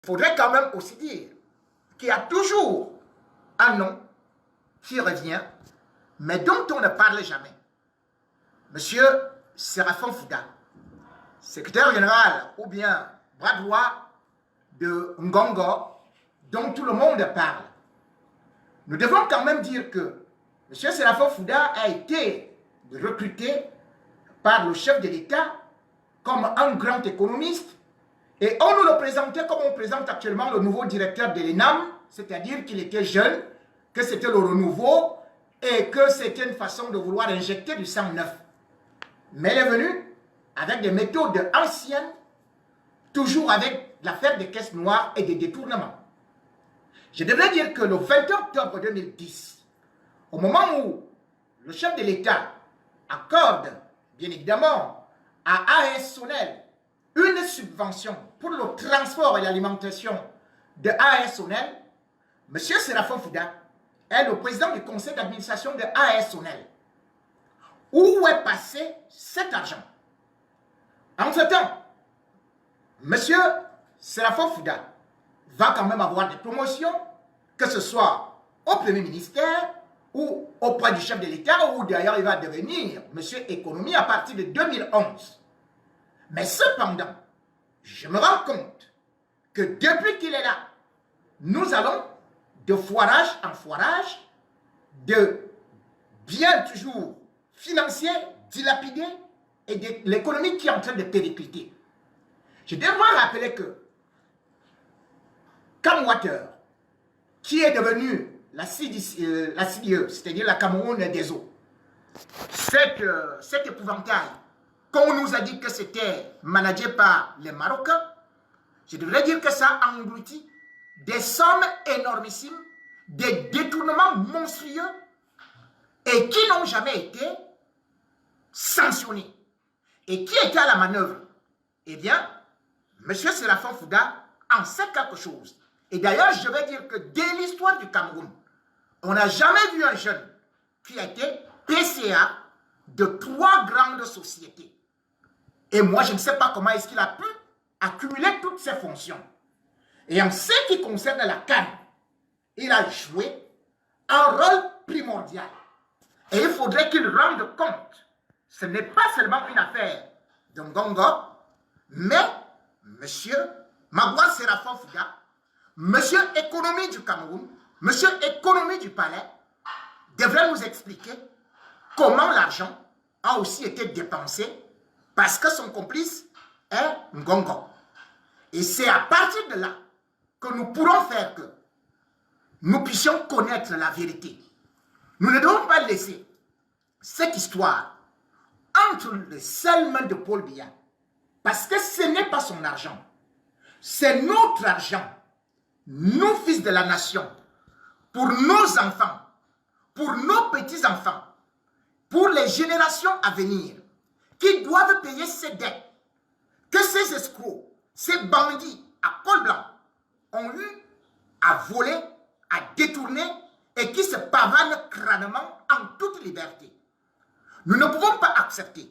faudrait quand même aussi dire qu'il y a toujours un nom qui revient, mais dont on ne parle jamais. Monsieur Séraphin Fouda, secrétaire général ou bien bras droit de Ngongo, dont tout le monde parle. Nous devons quand même dire que monsieur Séraphin Fouda a été recruté par le chef de l'État comme un grand économiste et on nous le présentait comme on présente actuellement le nouveau directeur de l'ENAM, c'est-à-dire qu'il était jeune, que c'était le renouveau et que c'était une façon de vouloir injecter du sang neuf. Mais elle est venue avec des méthodes anciennes, toujours avec l'affaire des caisses noires et des détournements. Je devrais dire que le 20 octobre 2010, au moment où le chef de l'État accorde, bien évidemment, à AES Sonel une subvention pour le transport et l'alimentation de AES Sonel, M. Séraphin Fouda est le président du conseil d'administration de AES Sonel. Où est passé cet argent? Entre-temps, M. Séraphin Fouda va quand même avoir des promotions, que ce soit au Premier ministère ou auprès du chef de l'État, ou d'ailleurs il va devenir monsieur économie à partir de 2011. Mais cependant, je me rends compte que depuis qu'il est là, nous allons de foirage en foirage, de biens toujours financiers dilapidés et de l'économie qui est en train de péricliter. Je devrais rappeler que Camwater, qui est devenu la CDE, c'est-à-dire la Cameroun des eaux, cet épouvantail, qu'on nous a dit que c'était managé par les Marocains, je devrais dire que ça engloutit des sommes énormissimes, des détournements monstrueux et qui n'ont jamais été sanctionnés. Et qui était à la manœuvre? Eh bien, M. Séraphin Fouda en sait quelque chose. Et d'ailleurs, je vais dire que dès l'histoire du Cameroun, on n'a jamais vu un jeune qui a été PCA de 3 grandes sociétés. Et moi, je ne sais pas comment est-ce qu'il a pu accumuler toutes ces fonctions. Et en ce qui concerne la CAN, il a joué un rôle primordial. Et il faudrait qu'il rende compte. Ce n'est pas seulement une affaire de Ngongo, mais M. Magua Séraphin Fouda, monsieur économie du Cameroun, monsieur économie du palais, devrait nous expliquer comment l'argent a aussi été dépensé parce que son complice est Ngongo. Et c'est à partir de là que nous pourrons faire que nous puissions connaître la vérité. Nous ne devons pas laisser cette histoire entre les seules mains de Paul Biya, parce que ce n'est pas son argent, c'est notre argent, nous fils de la nation, pour nos enfants, pour nos petits-enfants, pour les générations à venir, qui doivent payer ces dettes que ces escrocs, ces bandits à col blanc ont eu à voler, à détourner et qui se pavanent crânement en toute liberté. Nous ne pouvons pas accepter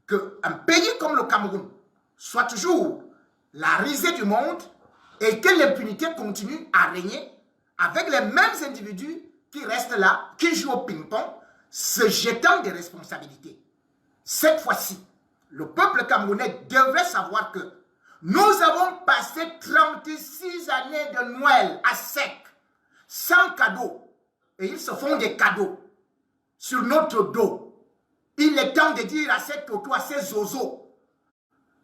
qu'un pays comme le Cameroun soit toujours la risée du monde et que l'impunité continue à régner avec les mêmes individus qui restent là, qui jouent au ping-pong, se jetant des responsabilités. Cette fois-ci, le peuple camerounais devrait savoir que nous avons passé 36 années de Noël à sec, sans cadeaux, et ils se font des cadeaux sur notre dos. Il est temps de dire à ces totos, à ces zozos,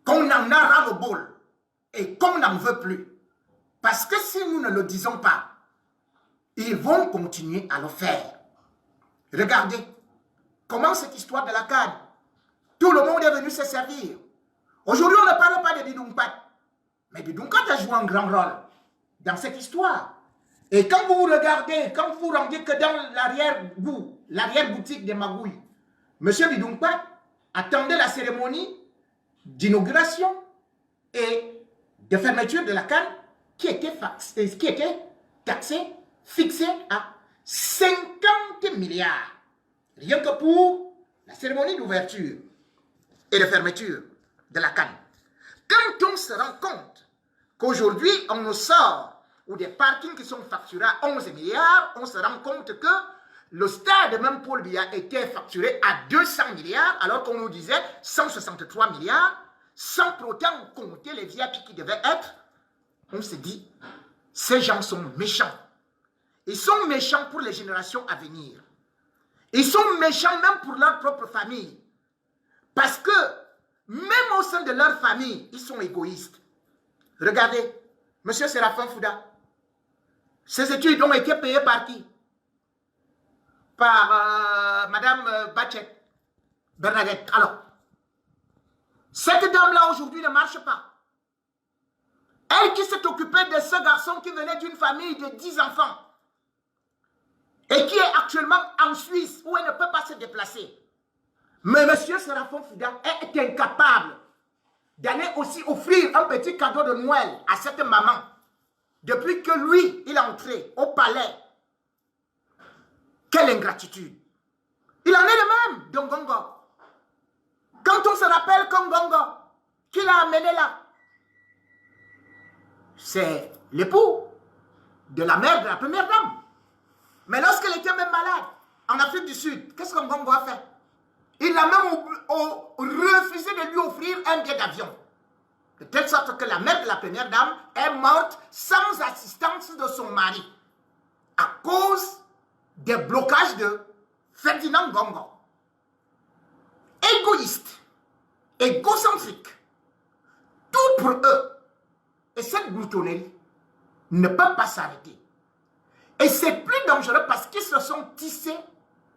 qu'on en a ras le bol et qu'on n'en veut plus. Parce que si nous ne le disons pas, ils vont continuer à le faire. Regardez comment cette histoire de la CAN, tout le monde est venu se servir. Aujourd'hui, on ne parle pas de Bidounkpat. Mais Bidounkpat a joué un grand rôle dans cette histoire. Et quand vous regardez, quand vous rendez que dans l'arrière-boutique des magouilles, M. Bidounkpat attendait la cérémonie d'inauguration et de fermeture de la CAN qui était taxée, fixée à 50 milliards. Rien que pour la cérémonie d'ouverture et de fermeture de la CAN. Quand on se rend compte qu'aujourd'hui, on nous sort, ou des parkings qui sont facturés à 11 milliards, on se rend compte que le stade, même Paul Biya, était facturé à 200 milliards, alors qu'on nous disait 163 milliards, sans pour autant compter les VIP qui devaient être. On se dit, ces gens sont méchants. Ils sont méchants pour les générations à venir. Ils sont méchants même pour leur propre famille. Parce que, même au sein de leur famille, ils sont égoïstes. Regardez, M. Séraphin Fouda, ses études ont été payées par qui? Par Madame Bachet, Bernadette. Alors, cette dame-là aujourd'hui ne marche pas. Elle qui s'est occupée de ce garçon qui venait d'une famille de 10 enfants et qui est actuellement en Suisse où elle ne peut pas se déplacer. Mais M. Séraphin Fouda est incapable d'aller aussi offrir un petit cadeau de Noël à cette maman depuis que lui, il est entré au palais. Quelle ingratitude! Il en est le même d'Ngongo. Quand on se rappelle qu'Ngongo, qu'il a amené là, c'est l'époux de la mère de la première dame. Mais lorsqu'elle était même malade, en Afrique du Sud, qu'est-ce qu'Ngongo a fait? Il a même refusé de lui offrir un billet d'avion. De telle sorte que la mère de la première dame est morte sans assistance de son mari. À cause des blocages de Ferdinand Ngongo. Égoïste, égocentrique, tout pour eux. Et cette gloutonnerie ne peut pas s'arrêter. Et c'est plus dangereux parce qu'ils se sont tissés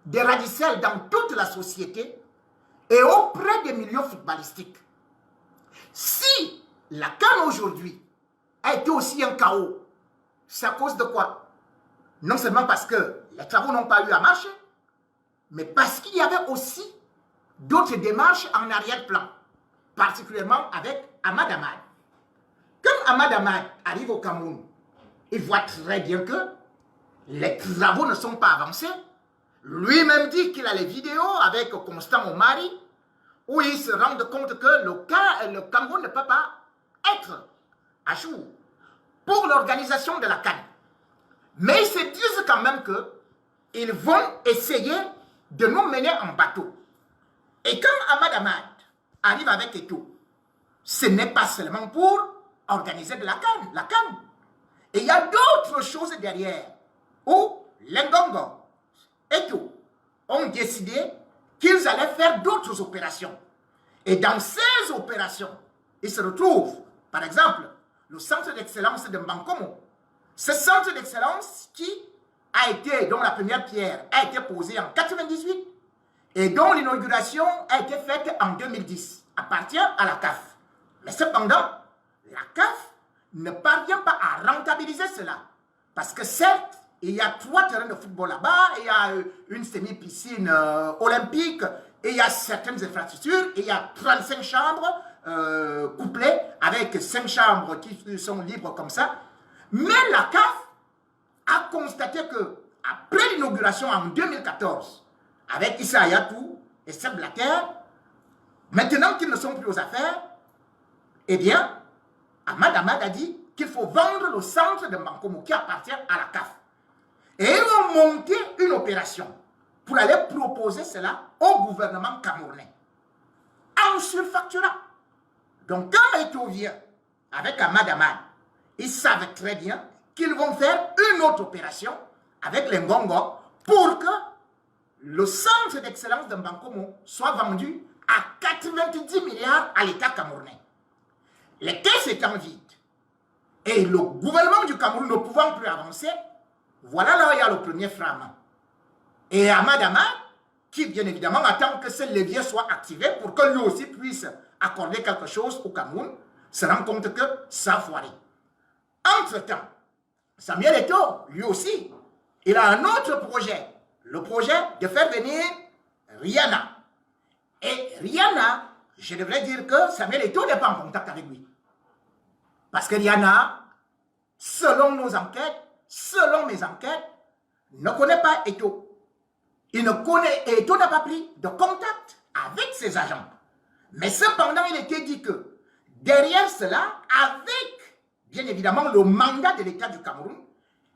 des radicelles dans toute la société et auprès des milieux footballistiques. Si la CAN aujourd'hui a été aussi un chaos, c'est à cause de quoi? Non seulement parce que les travaux n'ont pas eu à marcher, mais parce qu'il y avait aussi d'autres démarches en arrière-plan, particulièrement avec Ahmad Ahmad. Quand Ahmad Ahmad arrive au Cameroun, il voit très bien que les travaux ne sont pas avancés. Lui-même dit qu'il a les vidéos avec Constant Omari, où il se rend compte que le Cameroun ne peut pas être à jour pour l'organisation de la CAN. Mais ils se disent quand même qu'ils vont essayer de nous mener en bateau. Et quand Ahmad Ahmad arrive avec Eto'o, ce n'est pas seulement pour organiser de la CAN. Et il y a d'autres choses derrière, où les Ngongo et Eto'o ont décidé qu'ils allaient faire d'autres opérations. Et dans ces opérations, ils se retrouvent, par exemple, le centre d'excellence de Mbankomo. Ce centre d'excellence dont la première pierre a été posée en 1998 et dont l'inauguration a été faite en 2010, appartient à la CAF. Mais cependant, la CAF ne parvient pas à rentabiliser cela. Parce que certes, il y a 3 terrains de football là-bas, il y a une semi-piscine olympique, et il y a certaines infrastructures, et il y a 35 chambres couplées avec 5 chambres qui sont libres comme ça. Mais la CAF a constaté que, après l'inauguration en 2014, avec Issa Hayatou et Seb Blatter, maintenant qu'ils ne sont plus aux affaires, eh bien, Ahmad Ahmad a dit qu'il faut vendre le centre de Mbankomo qui appartient à la CAF. Et ils ont monté une opération pour aller proposer cela au gouvernement camerounais en surfacturant. Donc, quand Eto'o vient avec Ahmad Ahmad, ils savent très bien qu'ils vont faire une autre opération avec les Ngongo pour que le centre d'excellence de Mbankomo soit vendu à 90 milliards à l'État camerounais. Les caisses étant vides et le gouvernement du Cameroun ne pouvant plus avancer, voilà là où il y a le premier fragment. Et Ahmad Ahmad, qui bien évidemment attend que ce levier soit activé pour que lui aussi puisse accorder quelque chose au Cameroun, se rend compte que ça a foiré. Entre-temps, Samuel Eto'o, lui aussi, il a un autre projet. Le projet de faire venir Rihanna. Et Rihanna, je devrais dire que Samuel Eto'o n'est pas en contact avec lui. Parce que Rihanna, selon nos enquêtes, selon mes enquêtes, ne connaît pas Eto'o. Eto'o n'a pas pris de contact avec ses agents. Mais cependant, il était dit que derrière cela, avec bien évidemment le mandat de l'État du Cameroun.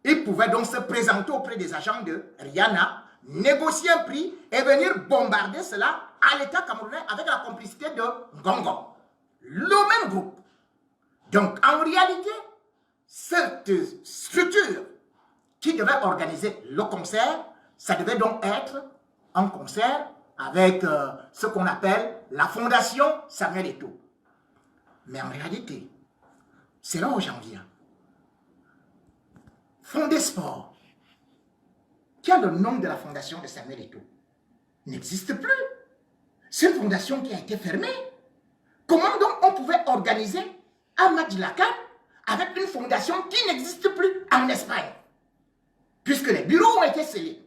Ils pouvaient donc se présenter auprès des agents de Rihanna, négocier un prix et venir bombarder cela à l'État camerounais avec la complicité de Ngongo. Le même groupe. Donc en réalité, cette structure qui devait organiser le concert, ça devait donc être un concert avec ce qu'on appelle la Fondation Samuel Eto'o. Mais en réalité, c'est là où j'en viens. Fondé Sport, qui a le nom de la fondation de Samuel Eto'o, n'existe plus. C'est une fondation qui a été fermée. Comment donc on pouvait organiser un match de la CAN avec une fondation qui n'existe plus en Espagne? Puisque les bureaux ont été scellés.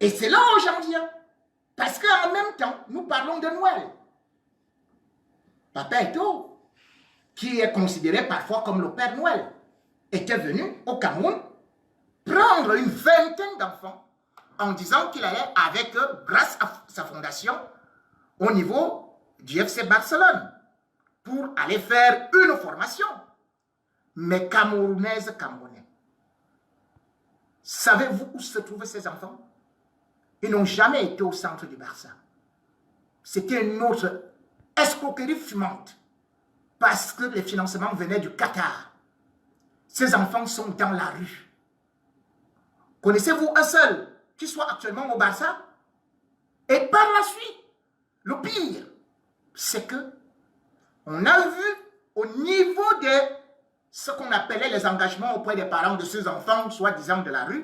Et c'est là où j'en viens. Parce qu'en même temps, nous parlons de Noël. Papa Eto'o, qui est considéré parfois comme le Père Noël, était venu au Cameroun prendre une vingtaine d'enfants en disant qu'il allait avec eux, grâce à sa fondation, au niveau du FC Barcelone, pour aller faire une formation. Mais Camerounaises, Camerounais, savez-vous où se trouvaient ces enfants? Ils n'ont jamais été au centre du Barça. C'était une autre escroquerie fumante, parce que les financements venaient du Qatar. Ces enfants sont dans la rue. Connaissez-vous un seul qui soit actuellement au Barça? Et par la suite, le pire, c'est que on a vu au niveau de ce qu'on appelait les engagements auprès des parents de ces enfants, soi-disant de la rue,